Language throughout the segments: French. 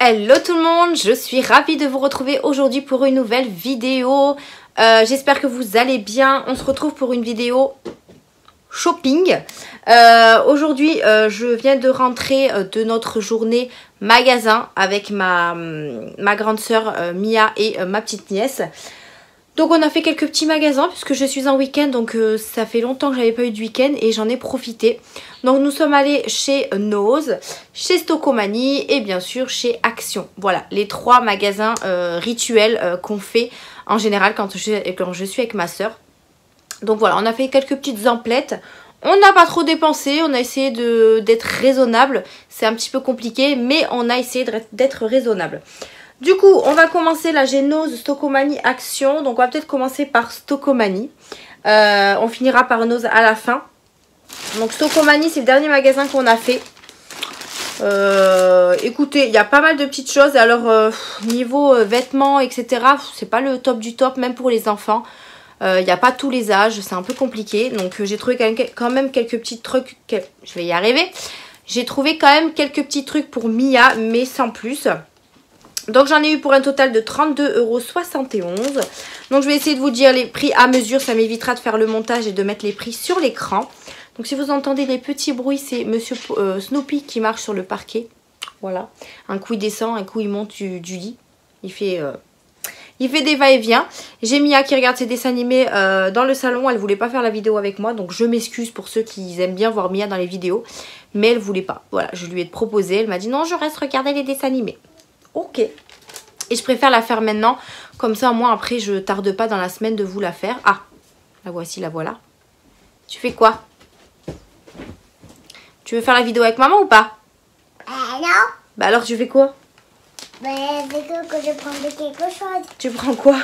Hello tout le monde, je suis ravie de vous retrouver aujourd'hui pour une nouvelle vidéo. J'espère que vous allez bien. On se retrouve pour une vidéo shopping. Aujourd'hui, je viens de rentrer de notre journée magasin avec ma grande sœur Mia et ma petite nièce. Donc on a fait quelques petits magasins puisque je suis en week-end, donc ça fait longtemps que j'avais pas eu de week-end et j'en ai profité. Donc nous sommes allés chez Nose, chez Stokomani et bien sûr chez Action. Voilà les trois magasins rituels qu'on fait en général quand je suis avec ma soeur. Donc voilà, on a fait quelques petites emplettes. On n'a pas trop dépensé, on a essayé d'être raisonnable. C'est un petit peu compliqué mais on a essayé d'être raisonnable. Du coup, on va commencer là, j'ai Nose, Stokomani, Action. Donc on va peut-être commencer par Stokomani. On finira par Nose à la fin. Donc Stokomani, c'est le dernier magasin qu'on a fait. Écoutez, il y a pas mal de petites choses. Alors niveau vêtements, etc., c'est pas le top du top, même pour les enfants. Il n'y a pas tous les âges, c'est un peu compliqué. Donc j'ai trouvé quand même quelques petits trucs. Je vais y arriver. J'ai trouvé quand même quelques petits trucs pour Mia, mais sans plus. Donc j'en ai eu pour un total de 32,71 €. Donc je vais essayer de vous dire les prix à mesure. Ça m'évitera de faire le montage et de mettre les prix sur l'écran. Donc si vous entendez des petits bruits, c'est Monsieur Snoopy qui marche sur le parquet. Voilà. Un coup il descend, un coup il monte du lit. Il fait des va-et-vient. J'ai Mia qui regarde ses dessins animés dans le salon. Elle voulait pas faire la vidéo avec moi. Donc je m'excuse pour ceux qui aiment bien voir Mia dans les vidéos. Mais elle voulait pas. Voilà, je lui ai proposé. Elle m'a dit non, je reste regarder les dessins animés. Ok. Et je préfère la faire maintenant. Comme ça, moi, après, je tarde pas dans la semaine de vous la faire. Ah, la voici, la voilà. Tu fais quoi? Tu veux faire la vidéo avec maman ou pas? Non. Bah alors, tu fais quoi? Bah, que je prends quelque chose. Tu prends quoi?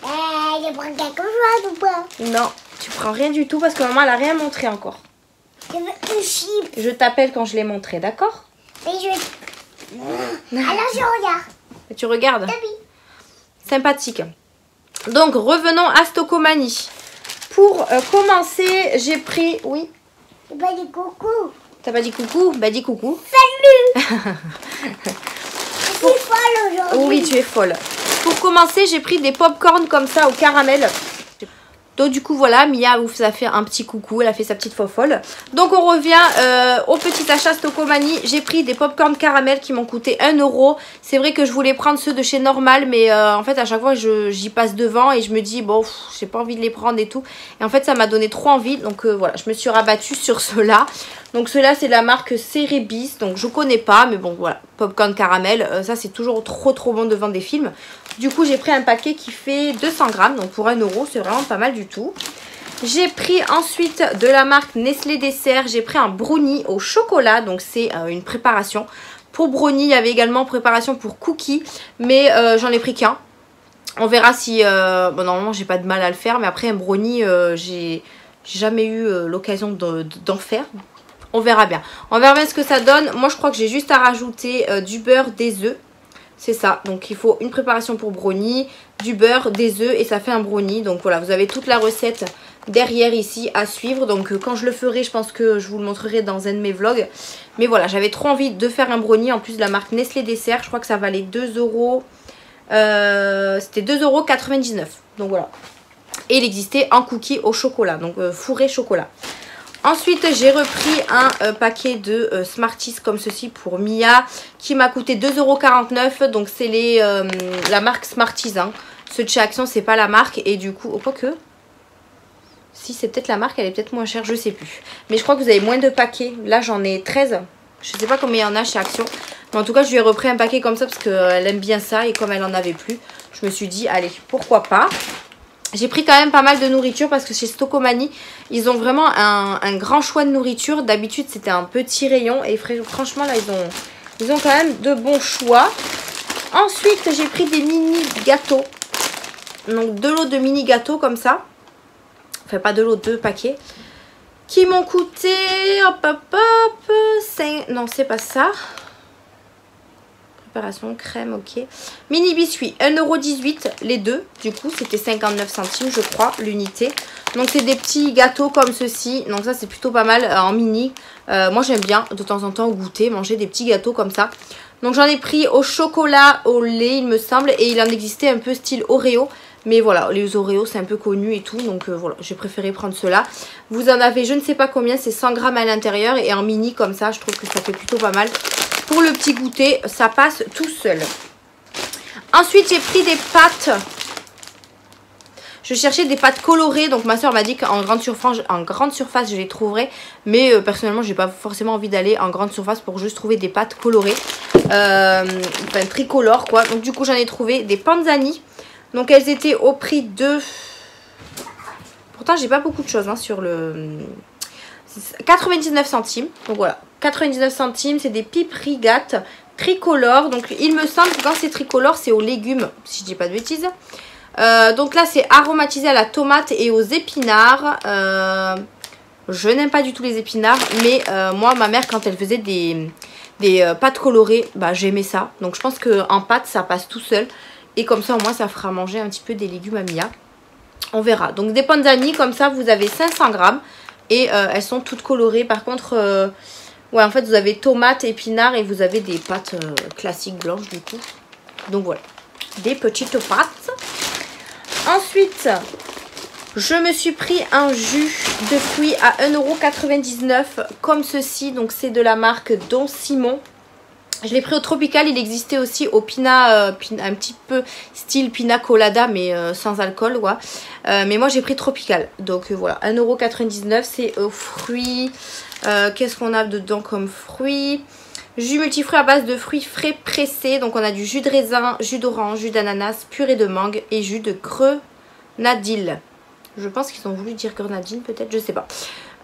Je prends quelque chose ou pas? Non, tu prends rien du tout parce que maman, elle a rien montré encore. Je veux une chip. Je t'appelle quand je l'ai montré, d'accord? Mais je... Alors je regarde. Et tu regardes? Oui. Sympathique. Donc, revenons à Stokomani. Pour commencer, j'ai pris... Oui? J'ai pas dit coucou. T'as pas dit coucou? Bah dis coucou. Salut. Je suis folle aujourd'hui. Oui, tu es folle. Pour commencer, j'ai pris des pop-corn comme ça au caramel. Donc du coup voilà, Mia vous a fait un petit coucou, elle a fait sa petite fofolle. Donc on revient au petit achat Stokomani. J'ai pris des pop-corn caramel qui m'ont coûté 1 €. C'est vrai que je voulais prendre ceux de chez Normal, mais en fait à chaque fois j'y passe devant et je me dis bon, j'ai pas envie de les prendre et tout. Et en fait ça m'a donné trop envie, donc voilà, je me suis rabattue sur ceux-là. Donc ceux-là c'est la marque Cerebis, donc je connais pas, mais bon voilà, popcorn caramel, ça c'est toujours trop bon devant des films. Du coup j'ai pris un paquet qui fait 200 grammes, donc pour 1 €, c'est vraiment pas mal du tout. J'ai pris ensuite de la marque Nestlé Dessert, j'ai pris un brownie au chocolat, donc c'est une préparation. Pour brownie, il y avait également préparation pour cookies, mais j'en ai pris qu'un. On verra si... bon normalement j'ai pas de mal à le faire, mais après un brownie, j'ai jamais eu l'occasion d'en faire. On verra bien. On verra bien ce que ça donne. Moi, je crois que j'ai juste à rajouter du beurre, des œufs. C'est ça. Donc, il faut une préparation pour brownie, du beurre, des œufs et ça fait un brownie. Donc, voilà, vous avez toute la recette derrière ici à suivre. Donc, quand je le ferai, je pense que je vous le montrerai dans un de mes vlogs. Mais voilà, j'avais trop envie de faire un brownie. En plus de la marque Nestlé Dessert, je crois que ça valait 2 €. C'était 2,99 €. Donc, voilà. Et il existait en cookie au chocolat. Donc, fourré chocolat. Ensuite, j'ai repris un paquet de Smarties comme ceci pour Mia qui m'a coûté 2,49 €. Donc, c'est la marque Smarties. Hein. Ceux de chez Action, c'est pas la marque. Et du coup, quoique, si c'est peut-être la marque, elle est peut-être moins chère, je sais plus. Mais je crois que vous avez moins de paquets. Là, j'en ai 13. Je sais pas combien il y en a chez Action. Mais en tout cas, je lui ai repris un paquet comme ça parce qu'elle aime bien ça. Et comme elle en avait plus, je me suis dit, allez, pourquoi pas. J'ai pris quand même pas mal de nourriture parce que chez Stokomani, ils ont vraiment un grand choix de nourriture. D'habitude, c'était un petit rayon et franchement, là, ils ont quand même de bons choix. Ensuite, j'ai pris des mini gâteaux. Donc, 2 lots de mini gâteaux comme ça. Enfin, pas 2 lots, 2 paquets. Qui m'ont coûté, hop, 5... Non, c'est pas ça. Préparation, crème, ok. Mini biscuits, 1,18 € les deux. Du coup, c'était 59 centimes, je crois, l'unité. Donc, c'est des petits gâteaux comme ceci. Donc, ça, c'est plutôt pas mal en mini. Moi, j'aime bien, de temps en temps, goûter, manger des petits gâteaux comme ça. Donc j'en ai pris au chocolat, au lait il me semble. Et il en existait un peu style Oreo. Mais voilà, les Oreos c'est un peu connu et tout. Donc voilà, j'ai préféré prendre cela. Vous en avez je ne sais pas combien, c'est 100 grammes à l'intérieur. Et en mini comme ça, je trouve que ça fait plutôt pas mal. Pour le petit goûter, ça passe tout seul. Ensuite j'ai pris des pâtes. Je cherchais des pâtes colorées, donc ma soeur m'a dit qu'en grande surface je les trouverais. Mais personnellement j'ai pas forcément envie d'aller en grande surface pour juste trouver des pâtes colorées. Enfin tricolores quoi. Donc du coup j'en ai trouvé des Panzani. Donc elles étaient au prix de... Pourtant j'ai pas beaucoup de choses hein, sur le... 99 centimes. Donc voilà, 99 centimes, c'est des pipes rigates tricolores. Donc il me semble que quand c'est tricolore c'est aux légumes, si je dis pas de bêtises. Donc là c'est aromatisé à la tomate et aux épinards. Je n'aime pas du tout les épinards, mais moi ma mère quand elle faisait des pâtes colorées, bah j'aimais ça. Donc je pense qu'en pâte ça passe tout seul. Et comme ça au moins ça fera manger un petit peu des légumes à Mia. On verra. Donc des Panzani comme ça vous avez 500 grammes. Et elles sont toutes colorées. Par contre ouais en fait vous avez tomates, épinards et vous avez des pâtes classiques blanches du coup. Donc voilà, des petites pâtes. Ensuite, je me suis pris un jus de fruits à 1,99 € comme ceci. Donc c'est de la marque Don Simon. Je l'ai pris au Tropical, il existait aussi au Pina, un petit peu style Pina Colada mais sans alcool quoi. Mais moi j'ai pris Tropical. Donc voilà, 1,99 €, c'est aux fruits. Qu'est-ce qu'on a dedans comme fruits? Jus multifruits à base de fruits frais pressés. Donc on a du jus de raisin, jus d'orange, jus d'ananas, purée de mangue et jus de grenadille. Je pense qu'ils ont voulu dire grenadine peut-être, je sais pas.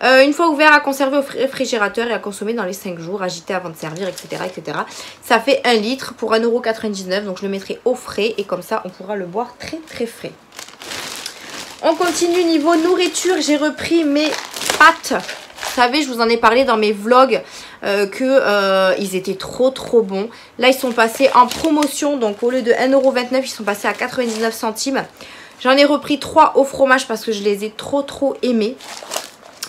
Une fois ouvert, à conserver au réfrigérateur et à consommer dans les 5 jours, agiter avant de servir, etc. etc. Ça fait 1 litre pour 1,99 €. Donc je le mettrai au frais et comme ça on pourra le boire très très frais. On continue niveau nourriture, j'ai repris mes pâtes. Vous savez, je vous en ai parlé dans mes vlogs ils étaient trop bons. Là, ils sont passés en promotion. Donc, au lieu de 1,29 €, ils sont passés à 99 centimes. J'en ai repris 3 au fromage parce que je les ai trop aimés.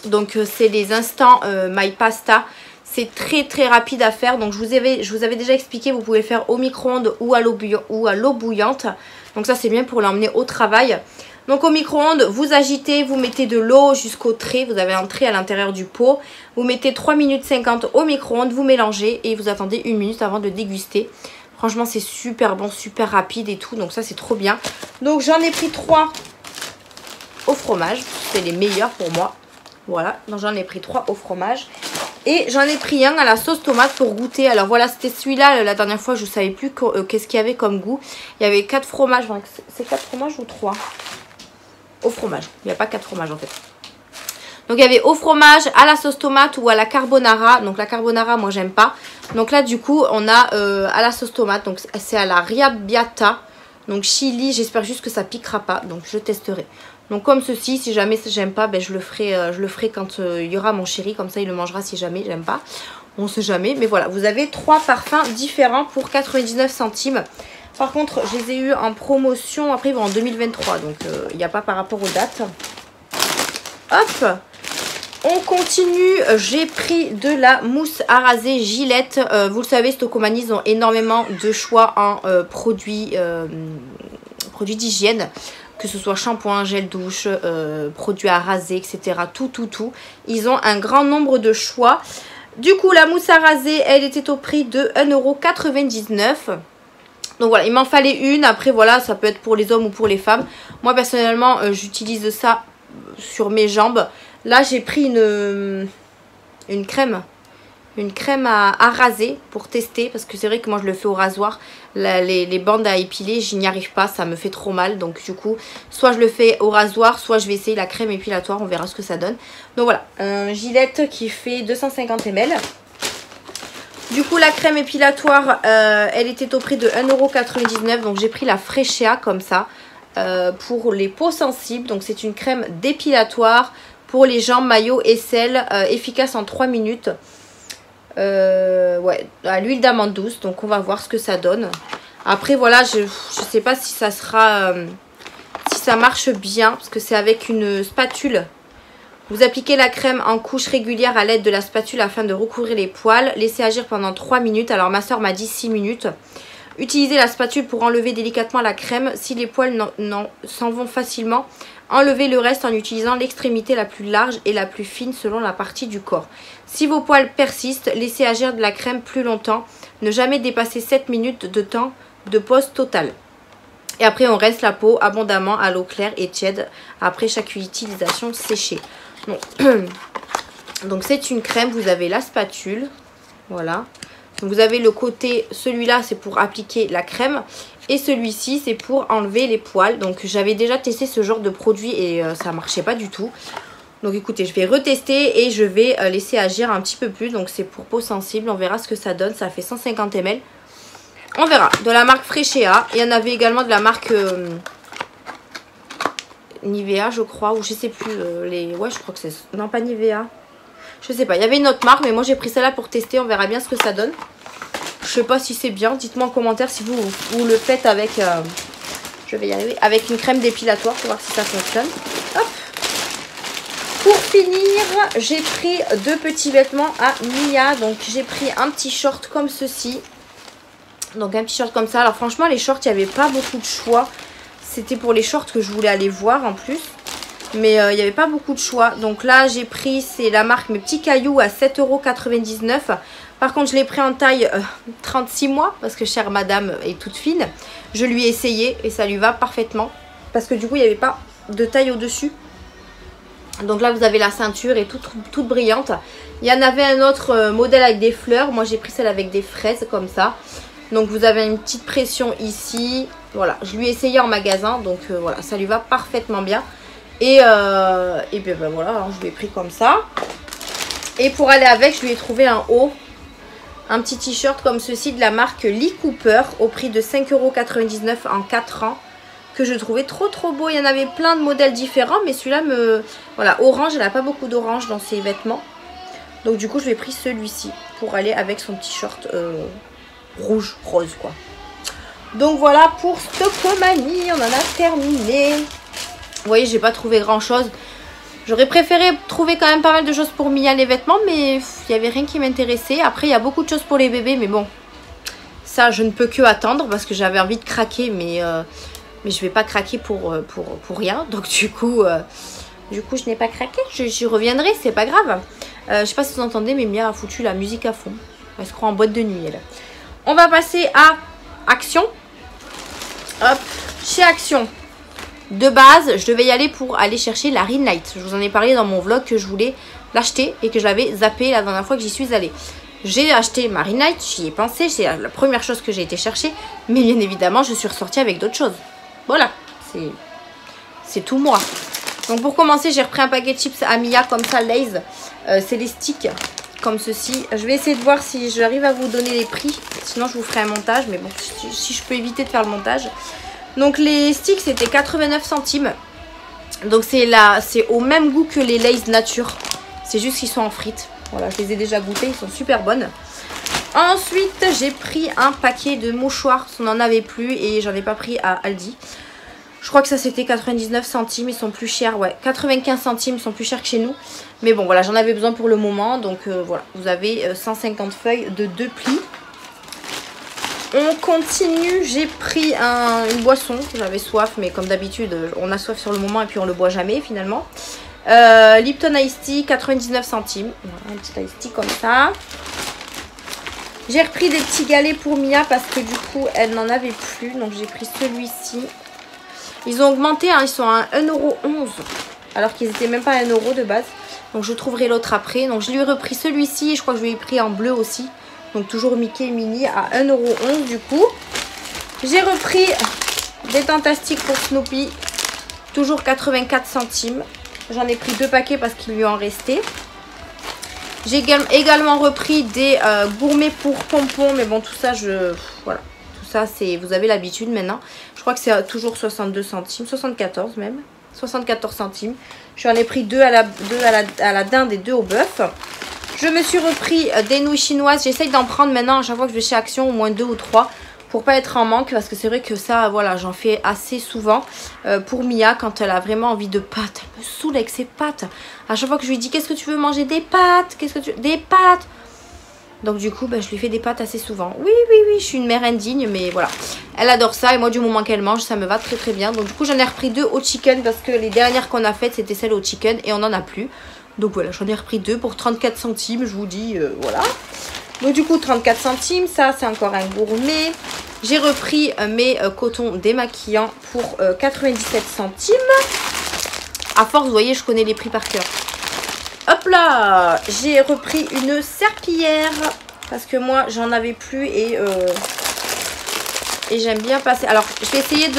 Donc, c'est les instants My Pasta. C'est très rapide à faire. Donc, je vous avais déjà expliqué, vous pouvez le faire au micro-ondes ou à l'eau bouillante. Donc, ça, c'est bien pour l'emmener au travail. Donc au micro-ondes, vous agitez, vous mettez de l'eau jusqu'au trait, vous avez un trait à l'intérieur du pot. Vous mettez 3 minutes 50 au micro-ondes, vous mélangez et vous attendez 1 minute avant de déguster. Franchement c'est super bon, super rapide et tout, donc ça c'est trop bien. Donc j'en ai pris 3 au fromage, c'est les meilleurs pour moi. Voilà, donc j'en ai pris 3 au fromage. Et j'en ai pris un à la sauce tomate pour goûter. Alors voilà, c'était celui-là, la dernière fois je ne savais plus qu'est-ce qu'il y avait comme goût. Il y avait 4 fromages, enfin, c'est 4 fromages ou 3 ? Au fromage, il n'y a pas 4 fromages en fait. Donc il y avait au fromage, à la sauce tomate ou à la carbonara. Donc la carbonara moi j'aime pas. Donc là du coup on a à la sauce tomate. Donc c'est à la riabbiata. Donc chili, j'espère juste que ça piquera pas. Donc je testerai. Donc comme ceci, si jamais j'aime pas, ben, je le ferai quand il y aura mon chéri. Comme ça il le mangera si jamais j'aime pas. On sait jamais. Mais voilà, vous avez 3 parfums différents pour 99 centimes. Par contre, je les ai eu en promotion. Après, ils vont en 2023. Donc, il n'y a pas par rapport aux dates. Hop. On continue. J'ai pris de la mousse à raser Gillette. Vous le savez, Stocomanie, ils ont énormément de choix en produits d'hygiène. Que ce soit shampoing, gel douche, produits à raser, etc. Tout. Ils ont un grand nombre de choix. Du coup, la mousse à raser, elle était au prix de 1,99 €. Donc voilà, il m'en fallait une. Après voilà, ça peut être pour les hommes ou pour les femmes. Moi personnellement, j'utilise ça sur mes jambes. Là, j'ai pris une crème. Une crème à raser pour tester. Parce que c'est vrai que moi, je le fais au rasoir. Les bandes à épiler, je n'y arrive pas. Ça me fait trop mal. Donc du coup, soit je le fais au rasoir, soit je vais essayer la crème épilatoire. On verra ce que ça donne. Donc voilà, un Gillette qui fait 250 ml. Du coup la crème épilatoire elle était au prix de 1,99 €. Donc j'ai pris la Frecia comme ça pour les peaux sensibles. Donc c'est une crème dépilatoire pour les jambes, maillots, aisselles, efficace en 3 minutes. Ouais, à l'huile d'amande douce. Donc on va voir ce que ça donne. Après voilà, je sais pas si ça sera si ça marche bien parce que c'est avec une spatule. Vous appliquez la crème en couche régulière à l'aide de la spatule afin de recouvrir les poils. Laissez agir pendant 3 minutes. Alors ma soeur m'a dit 6 minutes. Utilisez la spatule pour enlever délicatement la crème. Si les poils s'en vont facilement, enlevez le reste en utilisant l'extrémité la plus large et la plus fine selon la partie du corps. Si vos poils persistent, laissez agir de la crème plus longtemps. Ne jamais dépasser 7 minutes de temps de pause totale. Et après on reste la peau abondamment à l'eau claire et tiède après chaque utilisation séchée. Donc c'est une crème, vous avez la spatule, voilà. Donc vous avez le côté, celui-là c'est pour appliquer la crème et celui-ci c'est pour enlever les poils. Donc j'avais déjà testé ce genre de produit et ça marchait pas du tout. Donc écoutez, je vais retester et je vais laisser agir un petit peu plus. Donc c'est pour peau sensible, on verra ce que ça donne, ça fait 150 ml. On verra, de la marque Freshéa. Il y en avait également de la marque Nivea je crois, ou je sais plus, ouais je crois que c'est, non pas Nivea, je sais pas, il y avait une autre marque mais moi j'ai pris celle-là pour tester, on verra bien ce que ça donne. Je sais pas si c'est bien, dites-moi en commentaire si vous le faites avec, je vais y arriver, avec une crème dépilatoire pour voir si ça fonctionne. Hop. Pour finir, j'ai pris 2 petits vêtements à Mia, donc j'ai pris un petit short comme ceci, donc un petit short comme ça. Alors franchement les shorts, il n'y avait pas beaucoup de choix. C'était pour les shorts que je voulais aller voir en plus. Mais il n'y avait pas beaucoup de choix. Donc là j'ai pris, c'est la marque Mes Petits Cailloux à 7,99 €. Par contre je l'ai pris en taille 36 mois. Parce que chère madame est toute fine. Je lui ai essayé et ça lui va parfaitement. Parce que du coup il n'y avait pas de taille au dessus. Donc là vous avez la ceinture et toute brillante. Il y en avait un autre modèle avec des fleurs. Moi j'ai pris celle avec des fraises comme ça. Donc vous avez une petite pression ici. Voilà, je lui ai essayé en magasin. Donc voilà, ça lui va parfaitement bien. Et bien ben voilà, alors je l'ai pris comme ça. Et pour aller avec, je lui ai trouvé un haut. Un petit t-shirt comme ceci de la marque Lee Cooper. Au prix de 5,99 € en 4 ans. Que je trouvais trop beau. Il y en avait plein de modèles différents. Mais celui-là me... Voilà, orange. Elle n'a pas beaucoup d'orange dans ses vêtements. Donc du coup, je lui ai pris celui-ci. Pour aller avec son t-shirt... rouge, rose quoi. Donc voilà pour Stockomanie, on en a terminé. Vous voyez, j'ai pas trouvé grand chose. J'aurais préféré trouver quand même pas mal de choses pour Mia les vêtements, mais il n'y avait rien qui m'intéressait. Après il y a beaucoup de choses pour les bébés, mais bon, ça je ne peux que attendre parce que j'avais envie de craquer, mais je vais pas craquer pour rien. Donc du coup je n'ai pas craqué. J'y reviendrai, c'est pas grave. Je sais pas si vous entendez, mais Mia a foutu la musique à fond. Elle se croit en boîte de nuit elle. On va passer à Action. Hop, chez Action. De base, je devais y aller pour aller chercher la Ring Light. Je vous en ai parlé dans mon vlog que je voulais l'acheter et que je l'avais zappé la dernière fois que j'y suis allée. J'ai acheté ma Ring Light, j'y ai pensé, c'est la première chose que j'ai été chercher. Mais bien évidemment, je suis ressortie avec d'autres choses. Voilà, c'est tout moi. Donc pour commencer, j'ai repris un paquet de chips à Mia comme ça, Lay's. C'est les sticks. Comme ceci. Je vais essayer de voir si j'arrive à vous donner les prix. Sinon je vous ferai un montage. Mais bon, si je peux éviter de faire le montage. Donc les sticks c'était 89 centimes. Donc c'est au même goût que les Lay's nature. C'est juste qu'ils sont en frites. Voilà, je les ai déjà goûtés. Ils sont super bonnes. Ensuite j'ai pris un paquet de mouchoirs. On n'en avait plus et j'en ai pas pris à Aldi. Je crois que ça c'était 99 centimes, ils sont plus chers, ouais, 95 centimes, ils sont plus chers que chez nous. Mais bon voilà, j'en avais besoin pour le moment, donc voilà, vous avez 150 feuilles de 2 plis. On continue, j'ai pris une boisson, j'avais soif, mais comme d'habitude, on a soif sur le moment et puis on le boit jamais finalement. Lipton Ice Tea, 99 centimes, voilà, un petit Ice Tea comme ça. J'ai repris des petits galets pour Mia parce que du coup, elle n'en avait plus, donc j'ai pris celui-ci. Ils ont augmenté, hein, ils sont à 1,11 € alors qu'ils n'étaient même pas à 1 € de base. Donc je trouverai l'autre après. Donc je lui ai repris celui-ci, je crois que je lui ai pris en bleu aussi. Donc toujours Mickey et Minnie à 1,11 € du coup. J'ai repris des Fantastiques pour Snoopy, toujours 84 centimes. J'en ai pris 2 paquets parce qu'il lui en restait. J'ai également repris des gourmets pour pompons, mais bon tout ça voilà. Ça, vous avez l'habitude maintenant. Je crois que c'est toujours 62 centimes, 74 même. 74 centimes. J'en ai pris 2 à la dinde et 2 au bœuf. Je me suis repris des nouilles chinoises. J'essaye d'en prendre maintenant à chaque fois que je vais chez Action, au moins 2 ou 3. pour pas être en manque, parce que c'est vrai que ça, voilà, j'en fais assez souvent pour Mia quand elle a vraiment envie de pâtes. Elle me saoule avec ses pâtes. À chaque fois que je lui dis qu'est-ce que tu veux manger, des pâtes, qu'est-ce que tu veux, des pâtes. Donc du coup, je lui fais des pâtes assez souvent. Oui, je suis une mère indigne, mais voilà. Elle adore ça et moi, du moment qu'elle mange, ça me va très très bien. Donc du coup, j'en ai repris 2 au chicken parce que les dernières qu'on a faites, c'était celles au chicken et on n'en a plus. Donc voilà, j'en ai repris 2 pour 34 centimes, je vous dis, voilà. Donc du coup 34 centimes, ça c'est encore un gourmet. J'ai repris mes cotons démaquillants pour 97 centimes. À force, vous voyez, je connais les prix par cœur. Hop là, j'ai repris une serpillière parce que moi j'en avais plus et j'aime bien passer. Alors je vais essayer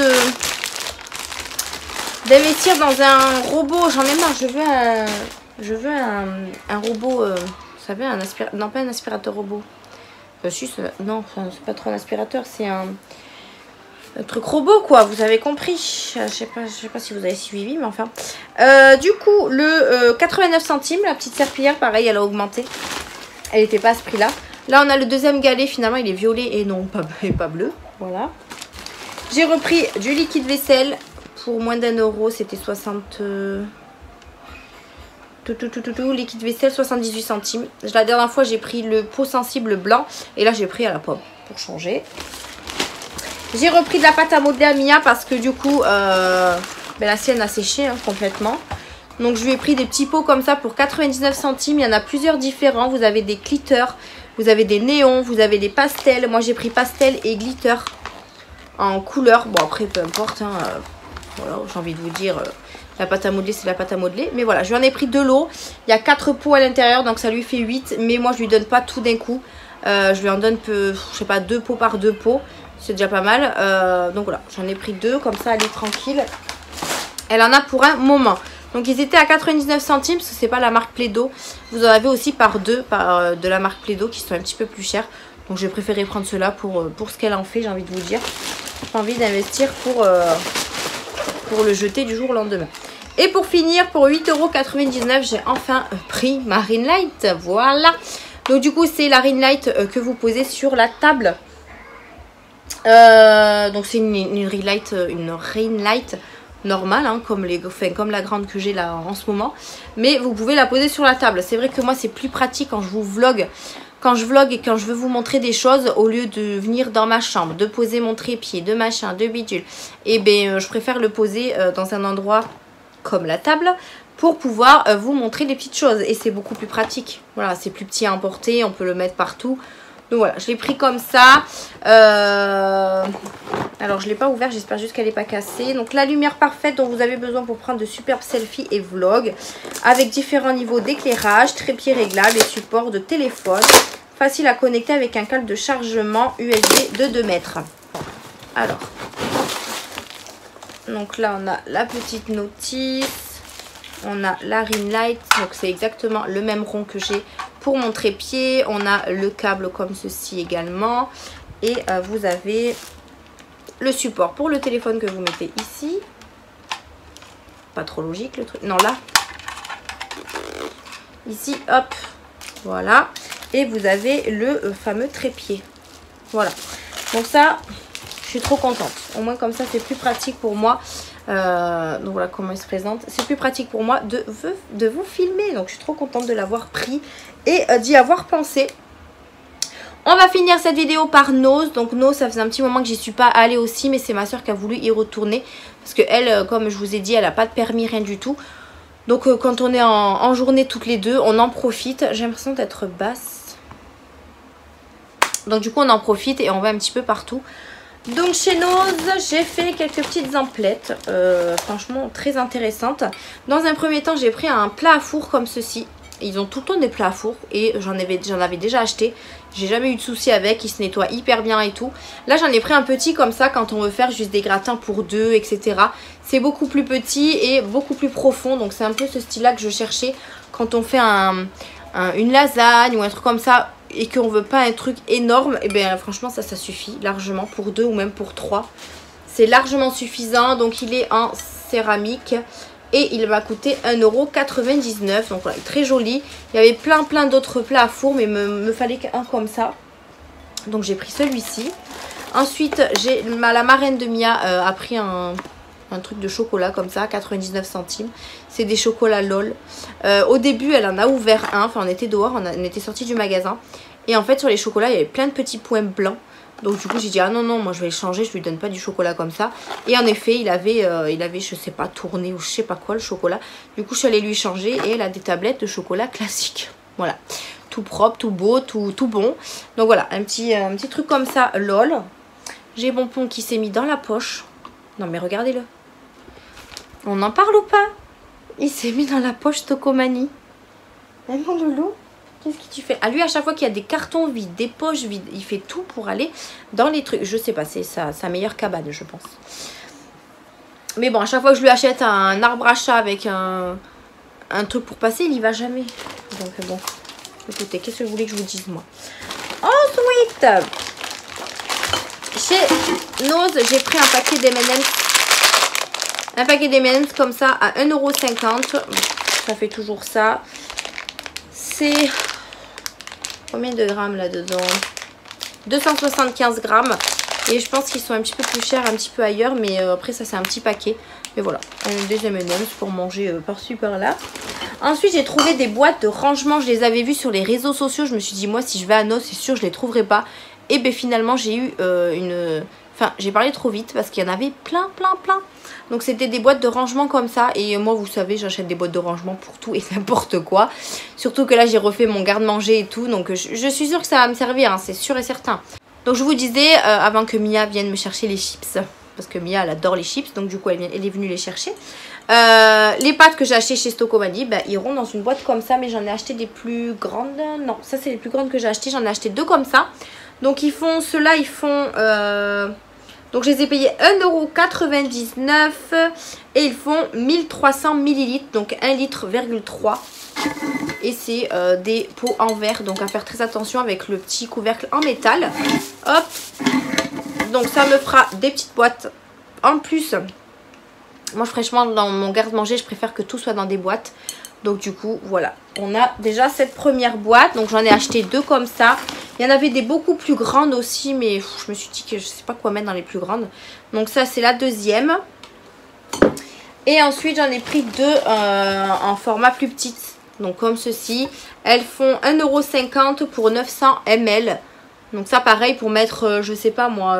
d'investir dans un robot. J'en ai marre, je veux un robot. Vous savez, un aspirateur. Non, pas un aspirateur robot. Non, c'est pas trop un aspirateur, c'est un truc robot, quoi. Vous avez compris. Je sais pas si vous avez suivi, mais enfin. Du coup, le 89 centimes, la petite serpillière, pareil, elle a augmenté. Elle n'était pas à ce prix-là. Là, on a le deuxième galet, finalement, il est violet et non, pas bleu. Voilà. J'ai repris du liquide vaisselle pour moins d'1 €. C'était 60... liquide vaisselle 78 centimes. La dernière fois j'ai pris le pot sensible blanc et là j'ai pris à la pomme pour changer. J'ai repris de la pâte à modeler à Mia parce que du coup la sienne a séché complètement. Donc je lui ai pris des petits pots comme ça pour 99 centimes. Il y en a plusieurs différents. Vous avez des glitter, vous avez des néons, vous avez des pastels. Moi j'ai pris pastel et glitter en couleur. Bon après peu importe voilà, j'ai envie de vous dire la pâte à modeler c'est la pâte à modeler. Mais voilà, je lui en ai pris 2 lots. Il y a 4 pots à l'intérieur donc ça lui fait 8. Mais moi je lui donne pas tout d'un coup. Je lui en donne je sais pas 2 pots par 2 pots. C'est déjà pas mal. Donc voilà, j'en ai pris 2 comme ça elle est tranquille. Elle en a pour un moment. Donc ils étaient à 99 centimes parce que c'est pas la marque Plaido. Vous en avez aussi par 2 de la marque Plaido qui sont un petit peu plus chers. Donc j'ai préféré prendre cela pour ce qu'elle en fait, j'ai envie de vous dire. J'ai envie d'investir pour le jeter du jour au lendemain. Et pour finir, pour 8,99 €, j'ai enfin pris ma ring light. Voilà. Donc du coup, c'est la ring light que vous posez sur la table. Donc c'est une ring light normale, comme la grande que j'ai là en ce moment. Mais vous pouvez la poser sur la table. C'est vrai que moi, c'est plus pratique quand je vous vlog. Quand je vlog et quand je veux vous montrer des choses, au lieu de venir dans ma chambre, de poser mon trépied, de machin, de bidule, et bien je préfère le poser dans un endroit comme la table pour pouvoir vous montrer les petites choses. Et c'est beaucoup plus pratique. Voilà, c'est plus petit à emporter, on peut le mettre partout. Donc voilà, je l'ai pris comme ça. Alors je ne l'ai pas ouvert, j'espère juste qu'elle n'est pas cassée. Donc la lumière parfaite dont vous avez besoin pour prendre de superbes selfies et vlogs. Avec différents niveaux d'éclairage, trépied réglable et support de téléphone. Facile à connecter avec un câble de chargement USB de 2 mètres. Alors, donc là on a la petite notice. On a la ring light, donc c'est exactement le même rond que j'ai pour mon trépied. On a le câble comme ceci également. Et vous avez le support pour le téléphone que vous mettez ici. Pas trop logique le truc. Non, là. Ici, hop. Voilà. Et vous avez le fameux trépied. Voilà. Donc ça, je suis trop contente. Au moins comme ça, c'est plus pratique pour moi. Donc voilà comment il se présente. C'est plus pratique pour moi de vous filmer. Donc je suis trop contente de l'avoir pris et d'y avoir pensé. On va finir cette vidéo par Nose. Donc Nose, ça faisait un petit moment que j'y suis pas allée aussi, mais c'est ma soeur qui a voulu y retourner. Parce que elle, comme je vous ai dit, elle n'a pas de permis, rien du tout. Donc quand on est en journée toutes les deux, on en profite. J'ai l'impression d'être basse. Donc du coup on en profite et on va un petit peu partout. Donc chez Nose, j'ai fait quelques petites emplettes, franchement très intéressantes. Dans un premier temps, j'ai pris un plat à four comme ceci. Ils ont tout le temps des plats à four et j'en avais déjà acheté. J'ai jamais eu de souci avec, ils se nettoient hyper bien et tout. Là j'en ai pris un petit comme ça quand on veut faire juste des gratins pour 2, etc. C'est beaucoup plus petit et beaucoup plus profond. Donc c'est un peu ce style-là que je cherchais quand on fait une lasagne ou un truc comme ça. Et qu'on veut pas un truc énorme, et bien franchement ça suffit largement pour 2 ou même pour 3. C'est largement suffisant. Donc il est en céramique et il m'a coûté 1,99 €. Donc voilà, très joli. Il y avait plein d'autres plats à four, mais me fallait qu'un comme ça. Donc j'ai pris celui-ci. Ensuite, la marraine de Mia a pris un truc de chocolat comme ça, 99 centimes. C'est des chocolats LOL. Au début, elle en a ouvert un. Enfin, on était dehors, on était sortis du magasin. Et en fait, sur les chocolats, il y avait plein de petits points blancs. Donc du coup, j'ai dit, ah non, non, moi je vais le changer. Je lui donne pas du chocolat comme ça. Et en effet, il avait, je sais pas, tourné ou je sais pas quoi, le chocolat. Du coup, je suis allée lui changer. Et elle a des tablettes de chocolat classique. Voilà. Tout propre, tout beau, tout bon. Donc voilà, un petit truc comme ça, LOL. J'ai Bonbon qui s'est mis dans la poche. Non mais regardez-le. On en parle ou pas? Il s'est mis dans la poche Tocomanie. Eh mon loulou, qu'est-ce que tu fais? À lui, à chaque fois qu'il y a des cartons vides, des poches vides, il fait tout pour aller dans les trucs. Je sais pas, c'est sa meilleure cabane, je pense. Mais bon, à chaque fois que je lui achète un arbre à chat avec un truc pour passer, il y va jamais. Donc bon, écoutez, qu'est-ce que vous voulez que je vous dise moi? Ensuite, chez Nose, j'ai pris un paquet d'M&M's. Un paquet d'M&M's comme ça à 1,50 €. Ça fait toujours ça. C'est combien de grammes là-dedans? 275 grammes. Et je pense qu'ils sont un petit peu plus chers un petit peu ailleurs. Mais après ça c'est un petit paquet. Mais voilà, des M&M's pour manger par-ci par-là. Ensuite j'ai trouvé des boîtes de rangement. Je les avais vues sur les réseaux sociaux. Je me suis dit moi si je vais à Nose c'est sûr je les trouverai pas. Et bien finalement j'ai eu Enfin j'ai parlé trop vite parce qu'il y en avait plein. Donc c'était des boîtes de rangement comme ça. Et moi vous savez j'achète des boîtes de rangement pour tout et n'importe quoi. Surtout que là j'ai refait mon garde-manger et tout. Donc je suis sûre que ça va me servir, hein, c'est sûr et certain. Donc je vous disais avant que Mia vienne me chercher les chips. Parce que Mia elle adore les chips. Donc du coup elle est venue les chercher. Les pâtes que j'ai achetées chez Tocomanie iront dans une boîte comme ça. Mais j'en ai acheté des plus grandes. Non ça c'est les plus grandes que j'ai achetées. J'en ai acheté deux comme ça. Donc ils font, ceux-là ils font... donc je les ai payés 1,99 € et ils font 1300 ml, donc 1,3 litre. Et c'est des pots en verre, donc à faire très attention avec le petit couvercle en métal. Hop, donc ça me fera des petites boîtes en plus. Moi franchement dans mon garde-manger je préfère que tout soit dans des boîtes. Donc du coup voilà, on a déjà cette première boîte. Donc j'en ai acheté deux comme ça. Il y en avait des beaucoup plus grandes aussi, mais je me suis dit que je sais pas quoi mettre dans les plus grandes. Donc ça c'est la deuxième. Et ensuite j'en ai pris deux en format plus petit. Donc comme ceci. Elles font 1,50 € pour 900 ml. Donc ça pareil pour mettre, je sais pas moi,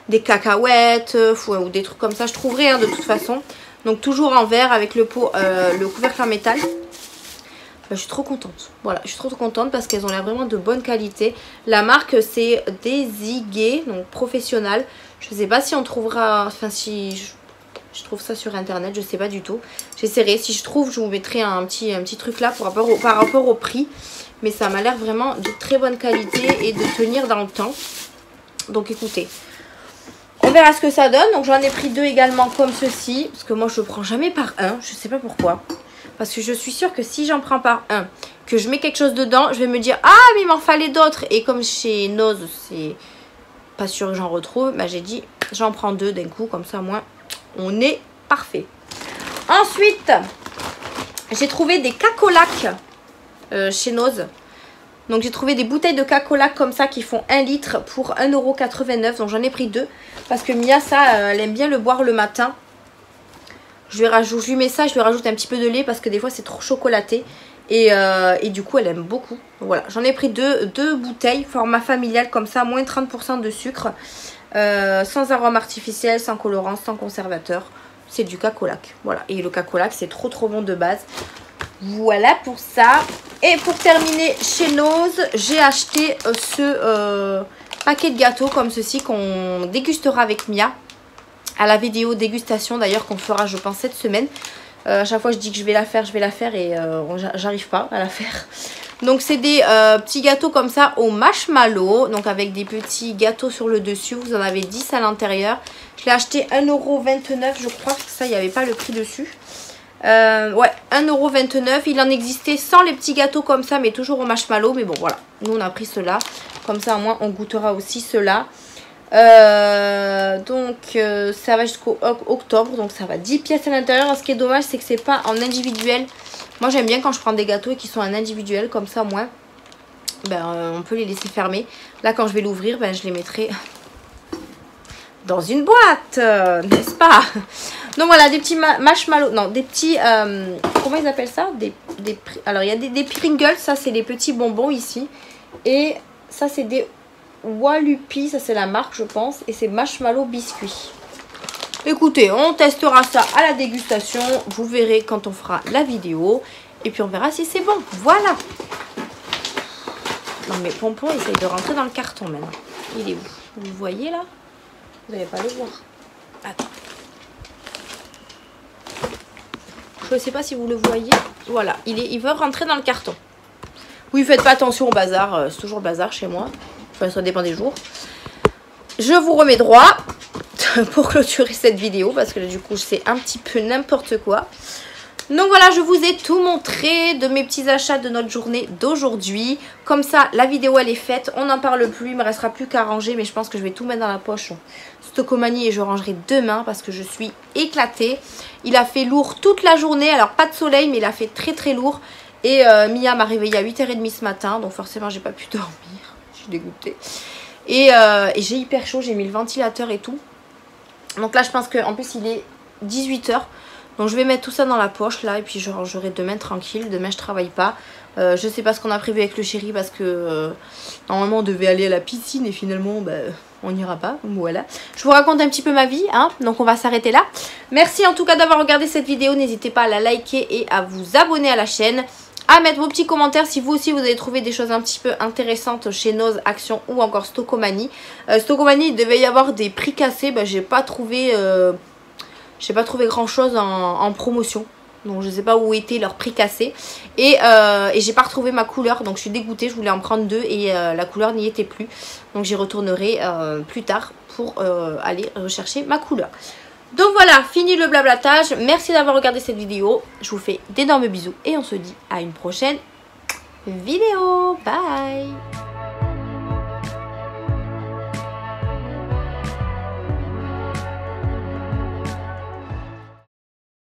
des cacahuètes ou des trucs comme ça. Je trouverai hein, de toute façon. Donc toujours en verre avec le pot, le couvercle en métal. Je suis trop contente. Voilà, je suis trop contente parce qu'elles ont l'air vraiment de bonne qualité. La marque c'est Desiguet, donc professionnel. Je sais pas si on trouvera, enfin si je trouve ça sur internet, je sais pas du tout. J'essaierai, si je trouve je vous mettrai un petit truc là par rapport au prix. Mais ça m'a l'air vraiment de très bonne qualité et de tenir dans le temps. Donc écoutez, on verra ce que ça donne. Donc j'en ai pris deux également comme ceci. Parce que moi je ne prends jamais par un, je sais pas pourquoi. Parce que je suis sûre que si j'en prends par un, que je mets quelque chose dedans, je vais me dire, ah mais il m'en fallait d'autres. Et comme chez Nose, c'est pas sûr que j'en retrouve, bah, j'ai dit, j'en prends deux d'un coup. Comme ça, moi, on est parfait. Ensuite, j'ai trouvé des cacolacs chez Nose. Donc j'ai trouvé des bouteilles de cacolac comme ça qui font 1 litre pour 1,89 €. Donc j'en ai pris deux. Parce que Mia, ça, elle aime bien le boire le matin. Je lui mets ça, je lui rajoute un petit peu de lait parce que des fois c'est trop chocolaté. Et du coup elle aime beaucoup. Donc voilà, j'en ai pris deux bouteilles, format familial comme ça, moins 30% de sucre. Sans arôme artificiel, sans colorant, sans conservateur. C'est du cacolac. Voilà, et le cacolac c'est trop bon de base. Voilà pour ça. Et pour terminer chez Nose, j'ai acheté ce paquet de gâteaux comme ceci qu'on dégustera avec Mia. À la vidéo dégustation d'ailleurs qu'on fera je pense cette semaine. À chaque fois je dis que je vais la faire et j'arrive pas à la faire. Donc c'est des petits gâteaux comme ça au marshmallow. Donc avec des petits gâteaux sur le dessus. Vous en avez 10 à l'intérieur. Je l'ai acheté 1,29 € je crois. Parce que ça il n'y avait pas le prix dessus. Ouais 1,29 €. Il en existait sans les petits gâteaux comme ça mais toujours au marshmallow. Mais bon voilà. Nous on a pris ceux-là. Comme ça au moins on goûtera aussi ceux-là. Donc ça va jusqu'au octobre. Donc ça va 10 pièces à l'intérieur. Ce qui est dommage c'est que c'est pas en individuel. Moi j'aime bien quand je prends des gâteaux et qui sont en individuel. Comme ça au moins on peut les laisser fermer. Là quand je vais l'ouvrir je les mettrai dans une boîte, n'est-ce pas? Donc voilà, des petits marshmallows, non, des petits, comment ils appellent ça? Alors il y a des Pringles, ça c'est les petits bonbons ici. Et ça c'est des Walupi, ça c'est la marque je pense. Et c'est marshmallow biscuits. Écoutez, on testera ça à la dégustation. Vous verrez quand on fera la vidéo. Et puis on verra si c'est bon. Voilà. Non mais Pompon essaye de rentrer dans le carton maintenant. Il est où? Vous le voyez là? Vous n'allez pas le voir. Attends. Je ne sais pas si vous le voyez. Voilà, il veut rentrer dans le carton. Oui, faites pas attention au bazar. C'est toujours le bazar chez moi. Enfin, ça dépend des jours. Je vous remets droit pour clôturer cette vidéo parce que là, du coup, c'est un petit peu n'importe quoi. Donc voilà, je vous ai tout montré de mes petits achats de notre journée d'aujourd'hui. Comme ça, la vidéo, elle est faite. On n'en parle plus. Il me restera plus qu'à ranger. Mais je pense que je vais tout mettre dans la poche Stockomanie et je rangerai demain parce que je suis éclatée. Il a fait lourd toute la journée. Alors, pas de soleil, mais il a fait très très lourd. Et Mia m'a réveillée à 8h30 ce matin. Donc forcément, j'ai pas pu dormir. Je suis dégoûtée. Et j'ai hyper chaud. J'ai mis le ventilateur et tout. Donc là, je pense qu'en plus, il est 18h. Donc je vais mettre tout ça dans la poche là et puis je rangerai demain tranquille. Demain je travaille pas. Je sais pas ce qu'on a prévu avec le chéri parce que normalement on devait aller à la piscine et finalement on n'ira pas. Voilà. Je vous raconte un petit peu ma vie, hein. Donc on va s'arrêter là. Merci en tout cas d'avoir regardé cette vidéo. N'hésitez pas à la liker et à vous abonner à la chaîne. À mettre vos petits commentaires si vous aussi vous avez trouvé des choses un petit peu intéressantes chez Noz, Action ou encore Stockomanie. Stockomanie, il devait y avoir des prix cassés. J'ai pas trouvé... J'ai pas trouvé grand chose en promotion. Donc je sais pas où étaient leurs prix cassés. Et j'ai pas retrouvé ma couleur. Donc je suis dégoûtée. Je voulais en prendre deux. Et la couleur n'y était plus. Donc j'y retournerai plus tard pour aller rechercher ma couleur. Donc voilà, fini le blablatage. Merci d'avoir regardé cette vidéo. Je vous fais d'énormes bisous. Et on se dit à une prochaine vidéo. Bye.